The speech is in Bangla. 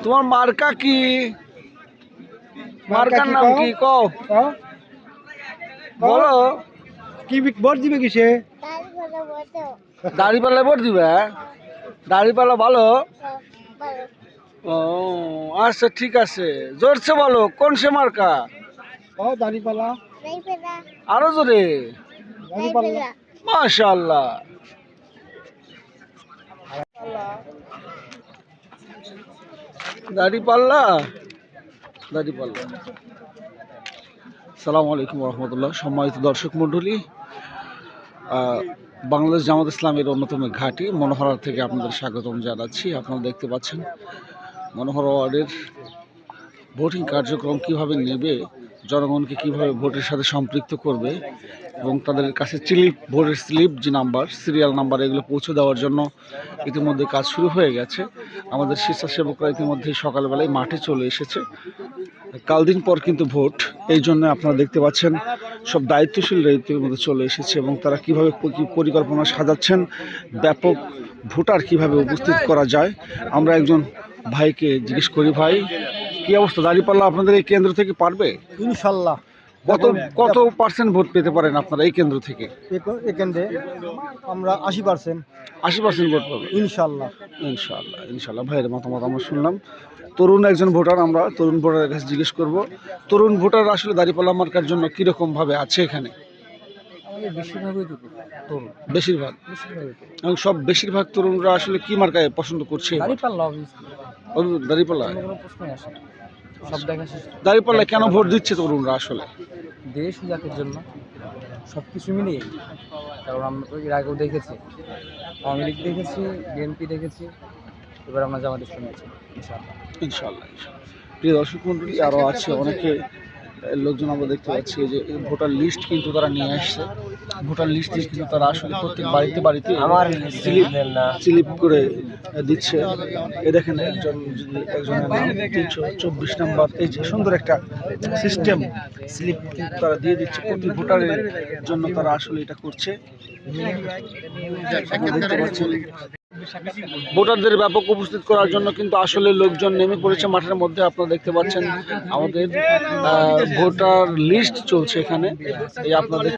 তোমার মার্কা কি? মার্কার নাম কি কও? বলো। কি ভোট দিবে কিসে? দাড়িপাল্লা ভোট দিবে? দাড়িপাল্লা ভালো? ও আচ্ছা ঠিক আছে, জোরছে বলো কোন সে মার্কা? দাড়িপাল্লা। আরো জোরে। দাড়িপাল্লা। মাশাআল্লাহ। দাড়িপাল্লা, দাড়িপাল্লা। আসসালামু আলাইকুম রহমতুল্লাহ। সম্মানিত দর্শক মণ্ডলী, বাংলাদেশ জামাত ইসলামের অন্যতম ঘাঁটি মনোহরা থেকে আপনাদের স্বাগতম জানাচ্ছি। আপনারা দেখতে পাচ্ছেন মনোহরা ওয়ার্ডের ভোটিং কার্যক্রম কিভাবে নেবে, জনগণকে কিভাবে ভোটের সাথে সম্পৃক্ত করবে এবং তাদের কাছে ভোটের স্লিপ যে নাম্বার, সিরিয়াল নাম্বার, এগুলো পৌঁছে দেওয়ার জন্য ইতিমধ্যে কাজ শুরু হয়ে গেছে। আমাদের স্বেচ্ছাসেবকরা ইতিমধ্যে সকালবেলায় মাঠে চলে এসেছে। কাল দিন পর কিন্তু ভোট, এই জন্য আপনারা দেখতে পাচ্ছেন সব দায়িত্বশীলরা ইতিমধ্যে চলে এসেছে এবং তারা কিভাবে পরিকল্পনা সাজাচ্ছেন, ব্যাপক ভোটার কিভাবে উপস্থিত করা যায়। আমরা একজন ভাইকে জিজ্ঞেস করি, ভাই কি অবস্থা, দাঁড়িপাল্লা আপনাদের এই কেন্দ্র থেকে পারবে? ইনশাল্লাহ। কত পার্সেন্ট ভোট পেতে পারেন আপনারা এই কেন্দ্র থেকে? এই কেন্দ্রে আমরা 80%। 80% ভোট পাবে ইনশাল্লাহ। ইনশাল্লাহ ইনশাল্লাহ। ভাইয়ের মতামত আমরা শুনলাম। তরুণ একজন ভোটার, আমরা তরুণ ভোটারের কাছে জিজ্ঞেস করব, তরুণ ভোটার আসলে দাঁড়িপাল্লা মার্কার জন্য কীরকম ভাবে আছে এখানে? বেশিরভাগ এবং বেশিরভাগ তরুণরা আসলে কি মার্কায় পছন্দ করছে? দাঁড়িপাল্লা। দাঁড়িপাল্লা কেন ভোট দিচ্ছে তরুণরা আসলে? দেশ জাতির জন্য সব কিছু মিলিয়ে। কারণ আমরা তো এর আগেও দেখেছি, আওয়ামী লীগ দেখেছি, বিএনপি দেখেছি, এবার আমরা জামাত ইসলাম দেখছি। ইনশাল্লাহ। প্রিয় দর্শক মন্ডলী, আরও আছে অনেকে লোকজন আমরা দেখতে পাচ্ছি যে ভোটার লিস্ট কিন্তু তারা নিয়ে আসছে। ভোটার লিস্ট দিয়ে কিন্তু তারা আসলে প্রত্যেক বাড়িতে বাড়িতে স্লিপ করে দিচ্ছে। এ দেখেন একজনের নাম 324 নাম্বার, এই যে সুন্দর একটা সিস্টেম, স্লিপ তারা দিয়ে দিচ্ছে প্রতি ভোটারের জন্য। তারা আসলে এটা করছে, দেখতে পাচ্ছেন। ভোটারদের ব্যাপক উপস্থিত করার জন্য কিন্তু আসলে লোকজন নেমে পড়েছে মাঠের মধ্যে। আপনারা দেখতে পাচ্ছেন আমাদের ভোটার লিস্ট চলছে এখানে। এই আপনাদের